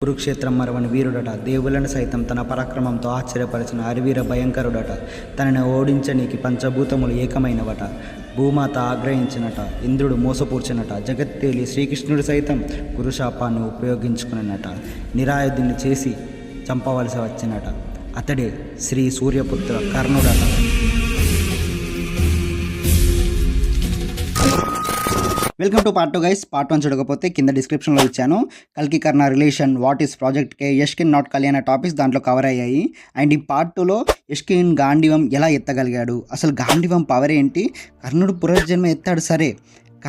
కురుక్షేత్రం మరవని వీరుడట, దేవులను సైతం తన పరాక్రమంతో ఆశ్చర్యపరిచిన అరివీర భయంకరుడట. తనని ఓడించనీకి పంచభూతములు ఏకమైనవట. భూమాత ఆగ్రహించినట, ఇంద్రుడు మోసపూర్చినట. జగత్తేలి శ్రీకృష్ణుడు సైతం గురుశాపాన్ని ఉపయోగించుకున్నట. నిరాయుధుని చేసి చంపవలసి వచ్చినట. అతడే శ్రీ సూర్యపుత్ర కర్ణుడట. Welcome to part 2 guys. Part 1 చూడకపోతే కింద డిస్క్రిప్షన్లో ఇచ్చాను. కల్కి Karna relation, what is project K, Yaskin not Kali అనే టాపిక్స్ దాంట్లో కవర్ అయ్యాయి. అండ్ ఈ పార్ట్ 2లో యష్కిన్ గాంధీవం ఎలా ఎత్తగలిగాడు, అసలు గాంధీవం పవర్ ఏంటి, కర్ణుడు పునర్జన్మ ఎత్తాడు సరే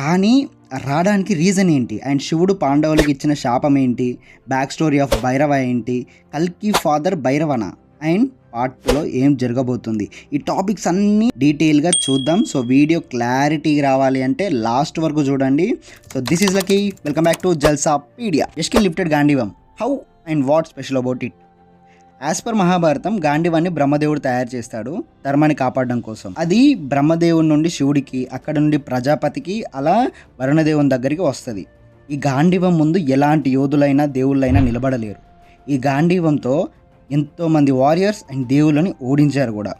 కానీ రావడానికి రీజన్ ఏంటి, అండ్ శివుడు పాండవులకు ఇచ్చిన శాపం ఏంటి, బ్యాక్ స్టోరీ ఆఫ్ భైరవ ఏంటి, కల్కి ఫాదర్ భైరవన, అండ్ పార్ట్ 2లో ఏం జరగబోతుంది, ఈ టాపిక్స్ అన్నీ డీటెయిల్గా చూద్దాం. సో వీడియో క్లారిటీ రావాలి అంటే లాస్ట్ వరకు చూడండి. So this is Lucky. Welcome back to Jalsapedia. Yaskin lifted Gandivam, how and what special about it. As per Mahabharatam, గాంధీవాన్ని బ్రహ్మదేవుడు తయారు చేస్తాడు ధర్మాన్ని కాపాడడం కోసం. అది బ్రహ్మదేవుడి నుండి శివుడికి, అక్కడ నుండి ప్రజాపతికి, అలా వరుణదేవుని దగ్గరికి వస్తుంది. ఈ గాంధీవం ముందు ఎలాంటి యోధులైనా దేవుళ్ళైనా నిలబడలేరు. ఈ గాంధీవంతో ఎంతోమంది వారియర్స్ అండ్ దేవుళ్ళని ఓడించారు కూడా.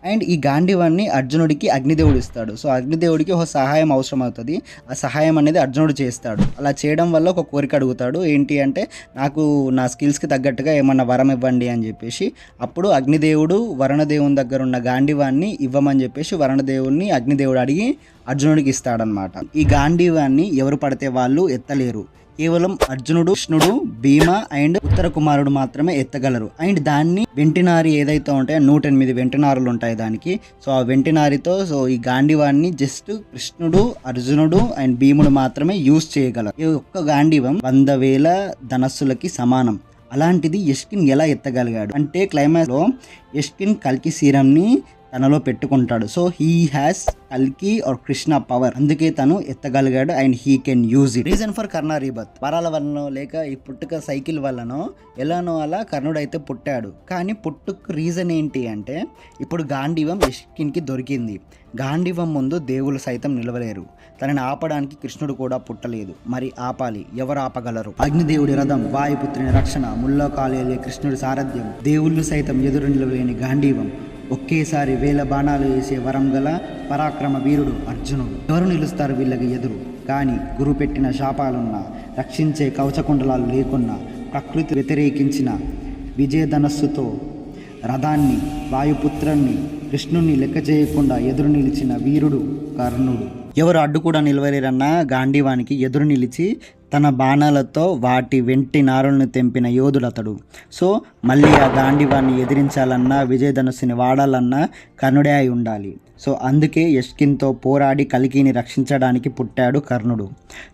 అండ్ ఈ గాంధీవాన్ని అర్జునుడికి అగ్నిదేవుడు ఇస్తాడు. సో అగ్నిదేవుడికి ఒక సహాయం అవసరం అవుతుంది. ఆ సహాయం అనేది అర్జునుడు చేస్తాడు. అలా చేయడం వల్ల ఒక కోరిక అడుగుతాడు, ఏంటి అంటే నాకు నా స్కిల్స్కి తగ్గట్టుగా ఏమన్నా వరం ఇవ్వండి అని చెప్పేసి. అప్పుడు అగ్నిదేవుడు వరుణదేవుని దగ్గర ఉన్న గాంధీవాన్ని ఇవ్వమని చెప్పేసి వరుణదేవుడిని అగ్నిదేవుడు అడిగి అర్జునుడికి ఇస్తాడనమాట. ఈ గాంధీవాన్ని ఎవరు పడితే వాళ్ళు ఎత్తలేరు. కేవలం అర్జునుడు, కృష్ణుడు, భీమ అండ్ ఉత్తర కుమారుడు మాత్రమే ఎత్తగలరు. అండ్ దాన్ని వెంటినారి ఏదైతే ఉంటాయో 108 వెంటినారులు ఉంటాయి దానికి. సో ఆ వెంటినారితో సో ఈ గాంధీవాన్ని జస్ట్ కృష్ణుడు, అర్జునుడు అండ్ భీముడు మాత్రమే యూజ్ చేయగలరు. ఈ ఒక్క గాంధీవం 100,000 ధనస్సులకి సమానం. అలాంటిది యష్కిన్ ఎలా ఎత్తగలిగాడు అంటే, క్లైమాక్స్ లో యష్కిన్ కల్కి సీరంని తనలో పెట్టుకుంటాడు. సో హీ హ్యాస్ కల్కి ఆర్ కృష్ణ పవర్, అందుకే తను ఎత్తగలిగాడు and he can use it. Reason for Karna rebirth, వరాల వల్లనో లేక ఈ పుట్టుక సైకిల్ వల్లనో ఎలానో అలా కర్ణుడు అయితే పుట్టాడు. కానీ పుట్టుకు రీజన్ ఏంటి అంటే, ఇప్పుడు గాంధీవం యష్కిన్కి దొరికింది. గాంధీవం ముందు దేవుళ్ళు సైతం నిలవలేరు. తనని ఆపడానికి కృష్ణుడు కూడా పుట్టలేదు. మరి ఆపాలి, ఎవరు ఆపగలరు? అగ్నిదేవుడి రథం, వాయుపుత్రుని రక్షణ, ముల్లోకాలేలే కృష్ణుడి సారథ్యం, దేవుళ్ళు సైతం ఎదురు నిలవలేని గాంధీవం, ఒకేసారి 1000 బాణాలు వేసే వరం గల పరాక్రమ వీరుడు అర్జునుడు. ఎవరు నిలుస్తారు వీళ్ళకి ఎదురు? కానీ గురు పెట్టిన శాపాలున్నా, రక్షించే కవచకుండలాలు లేకున్నా, ప్రకృతి వ్యతిరేకించిన విజయధనస్సుతో రథాన్ని, వాయుపుత్రాన్ని, కృష్ణుణ్ణి లెక్క చేయకుండా ఎదురు నిలిచిన వీరుడు కర్ణుడు. ఎవరు అడ్డు కూడా నిలవలేరన్న గాంధీవానికి ఎదురు నిలిచి తన బాణాలతో వాటి వెంటి నారులను తెంపిన యోధుడు అతడు. సో మళ్ళీ ఆ గాంధీవాన్ని ఎదిరించాలన్నా, విజయధనుస్సుని వాడాలన్నా కర్ణుడే అయి ఉండాలి. సో అందుకే యష్కిన్తో పోరాడి కల్కిని రక్షించడానికి పుట్టాడు కర్ణుడు.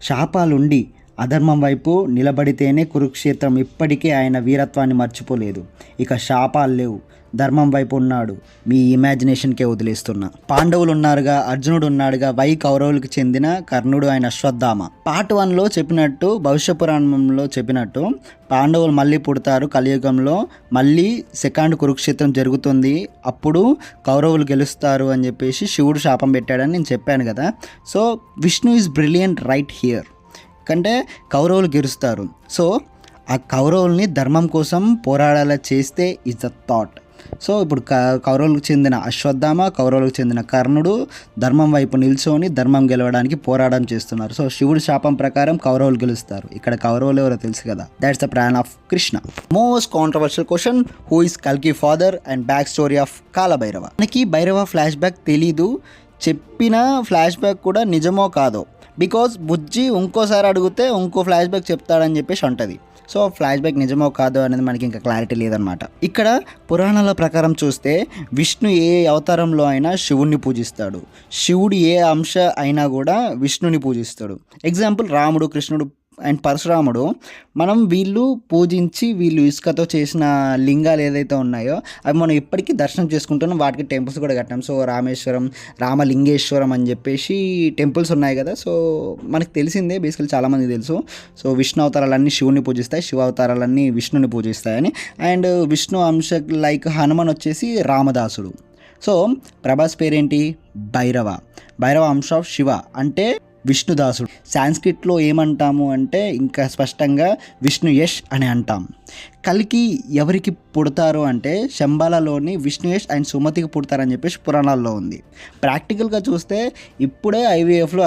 శాపాలుండి అధర్మం వైపు నిలబడితేనే కురుక్షేత్రం ఇప్పటికే ఆయన వీరత్వాన్ని మర్చిపోలేదు. ఇక శాపాలు లేవు, ధర్మం వైపు ఉన్నాడు. మీ ఇమాజినేషన్కే వదిలేస్తున్నా. పాండవులు ఉన్నారుగా, అర్జునుడు ఉన్నాడుగా, వై కౌరవులకు చెందిన కర్ణుడు ఆయన అశ్వత్థామ. పార్ట్ 1లో చెప్పినట్టు, భవిష్య పురాణంలో చెప్పినట్టు పాండవులు మళ్ళీ పుడతారు కలియుగంలో, మళ్ళీ సెకండ్ కురుక్షేత్రం జరుగుతుంది, అప్పుడు కౌరవులు గెలుస్తారు అని చెప్పేసి శివుడు శాపం పెట్టాడని నేను చెప్పాను కదా. So Vishnu is brilliant right here. కంటే కౌరవులు గెలుస్తారు. సో ఆ కౌరవుల్ని ధర్మం కోసం పోరాడాలా చేస్తే ఇస్ ద థాట్. సో ఇప్పుడు కౌరవులకు చెందిన అశ్వత్థామ, కౌరవులకు చెందిన కర్ణుడు ధర్మం వైపు నిల్చొని ధర్మం గెలవడానికి పోరాటం చేస్తున్నారు. సో శివుడి శాపం ప్రకారం కౌరవులు గెలుస్తారు. ఇక్కడ కౌరవులు ఎవరో తెలుసు కదా, that's the plan of Krishna. Most controversial question, who is కల్కి father and back story of Kalabhairava. మనకి భైరవ ఫ్లాష్ బ్యాక్ తెలీదు, చెప్పిన ఫ్లాష్ బ్యాక్ కూడా నిజమో కాదో, బికాజ్ బుజ్జి ఇంకోసారి అడిగితే ఇంకో ఫ్లాష్ బ్యాక్ చెప్తాడని చెప్పేసి ఉంటుంది. సో ఫ్లాష్ బ్యాక్ నిజమో కాదో అనేది మనకి ఇంకా క్లారిటీ లేదనమాట. ఇక్కడ పురాణాల ప్రకారం చూస్తే విష్ణు ఏ అవతారంలో అయినా శివుణ్ణి పూజిస్తాడు. శివుడు ఏ అంశ అయినా కూడా విష్ణుని పూజిస్తాడు. ఎగ్జాంపుల్ రాముడు, కృష్ణుడు అండ్ పరశురాముడు. మనం వీళ్ళు పూజించి వీళ్ళు ఇసుకతో చేసిన లింగాలు ఏదైతే ఉన్నాయో అవి మనం ఇప్పటికీ దర్శనం చేసుకుంటున్నాం. వాటికి టెంపుల్స్ కూడా కట్టాం. సో రామేశ్వరం, రామలింగేశ్వరం అని చెప్పేసి టెంపుల్స్ ఉన్నాయి కదా. సో మనకు తెలిసిందే, బేసికలీ చాలామందికి తెలుసు. సో విష్ణు అవతారాలన్నీ శివుని పూజిస్తాయి, శివ అవతారాలన్నీ విష్ణుని పూజిస్తాయని. అండ్ విష్ణు అంశ లైక్ హనుమాన్ వచ్చేసి రామదాసుడు. సో ప్రభాస్ పేరేంటి? భైరవ. భైరవ అంశ ఆఫ్ శివ అంటే విష్ణుదాసుడు. సాంస్క్రిట్లో ఏమంటాము అంటే ఇంకా స్పష్టంగా విష్ణు యష్ అని అంటాం. కల్కి ఎవరికి పుడతారు అంటే శంబాలలోని విష్ణుయష్ అండ్ సుమతికి పుడతారని చెప్పేసి పురాణాల్లో ఉంది. ప్రాక్టికల్గా చూస్తే ఇప్పుడే ఐవీఎఫ్లో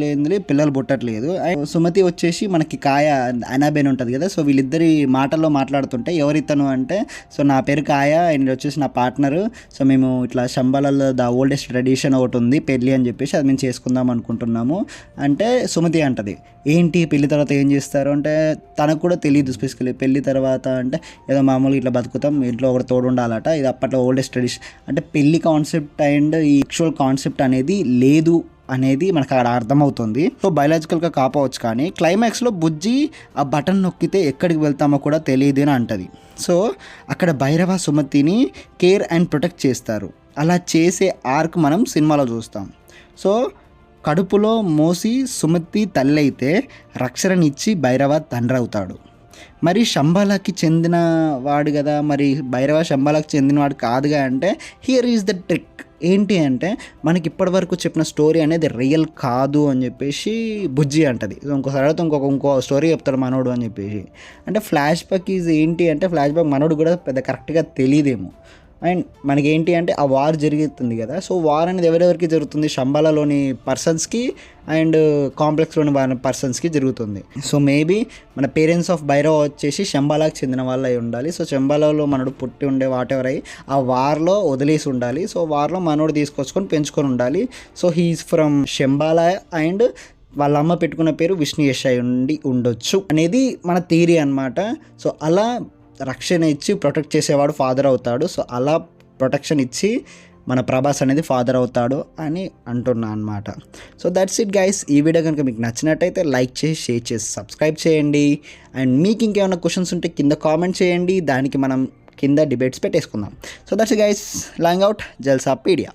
లేని పిల్లలు పుట్టట్లేదు. సుమతి వచ్చేసి మనకి కాయ అనాబేన్ ఉంటుంది కదా, సో వీళ్ళిద్దరి మాటల్లో మాట్లాడుతుంటే ఎవరితను అంటే సో నా పేరు కాయ అండ్ వచ్చేసి నా పార్ట్నరు, సో మేము ఇట్లా శంబాలలో ద ఓల్డెస్ట్ ట్రెడిషన్ ఒకటి ఉంది పెళ్ళి అని చెప్పేసి అది మేము చేసుకుందాం అనుకుంటున్నాము అంటే సుమతి అంటది. ఏంటి పెళ్లి తర్వాత ఏం చేస్తారు అంటే తనకు కూడా తెలియదు స్పెసిఫికలీ. పెళ్లి తర్వాత అంటే ఏదో మామూలుగా ఇట్లా బతుకుతాం, ఇంట్లో ఒకటి తోడు ఉండాలట. ఇది అప్పట్లో ఓల్డెస్ట్ ట్రెడిషన్. అంటే పెళ్లి కాన్సెప్ట్ అండ్ ఈ యాక్చువల్ కాన్సెప్ట్ అనేది లేదు అనేది మనకు అక్కడ అర్థమవుతుంది. సో బయలాజికల్గా కాపోవచ్చు కానీ క్లైమాక్స్లో బుజ్జి ఆ బటన్ నొక్కితే ఎక్కడికి వెళ్తామో కూడా తెలియదు అని అంటది. సో అక్కడ భైరవ సుమతిని కేర్ అండ్ ప్రొటెక్ట్ చేస్తారు. అలా చేసే ఆర్క్ మనం సినిమాలో చూస్తాం. సో కడుపులో మోసి సుమతి తల్లి అయితే రక్షణనిచ్చి భైరవ తండ్రి అవుతాడు. మరి శంబాలకి చెందిన వాడు కదా, మరి భైరవ శంబాలకి చెందినవాడు కాదుగా అంటే హియర్ ఈజ్ ద ట్రిక్. ఏంటి అంటే మనకి ఇప్పటివరకు చెప్పిన స్టోరీ అనేది రియల్ కాదు అని చెప్పేసి బుజ్జి అంటది. ఇంకోసారి అయితే ఇంకో స్టోరీ చెప్తాడు మనోడు అని చెప్పేసి. అంటే ఫ్లాష్ బ్యాక్ ఈజ్ ఏంటి అంటే ఫ్లాష్ బ్యాక్ మనోడు కూడా పెద్ద కరెక్ట్గా తెలియదేమో. అండ్ మనకి ఏంటి అంటే ఆ వార్ జరుగుతుంది కదా, సో వార్ అనేది ఎవరెవరికి జరుగుతుంది, శంబాలలోని పర్సన్స్కి అండ్ కాంప్లెక్స్లోని పర్సన్స్కి జరుగుతుంది. సో మేబీ మన పేరెంట్స్ ఆఫ్ భైరవ్ వచ్చేసి శంబాలాకి చెందిన వాళ్ళు అయి ఉండాలి. సో శంబాలలో మనోడు పుట్టి ఉండే వాటెవర్ అయ్యి ఆ వార్లో వదిలేసి ఉండాలి. సో వార్లో మనోడు తీసుకొచ్చుకొని పెంచుకొని ఉండాలి. So he is from Shambala and వాళ్ళ అమ్మ పెట్టుకున్న పేరు విష్ణుయష్ అయి ఉండొచ్చు అనేది మన థియరీ అనమాట. సో అలా రక్షణ ఇచ్చి ప్రొటెక్ట్ చేసేవాడు ఫాదర్ అవుతాడు. సో అలా ప్రొటెక్షన్ ఇచ్చి మన ప్రభాస్ అనేది ఫాదర్ అవుతాడు అని అంటున్నా అనమాట. So that's it guys. ఈ వీడియో కనుక మీకు నచ్చినట్టయితే లైక్ చేసి షేర్ చేసి సబ్స్క్రైబ్ చేయండి. అండ్ మీకు ఇంకేమైనా క్వశ్చన్స్ ఉంటే కింద కామెంట్ చేయండి, దానికి మనం కింద డిబేట్స్ పెట్టేసుకుందాం. So that's guys, long out Jalsa pedia.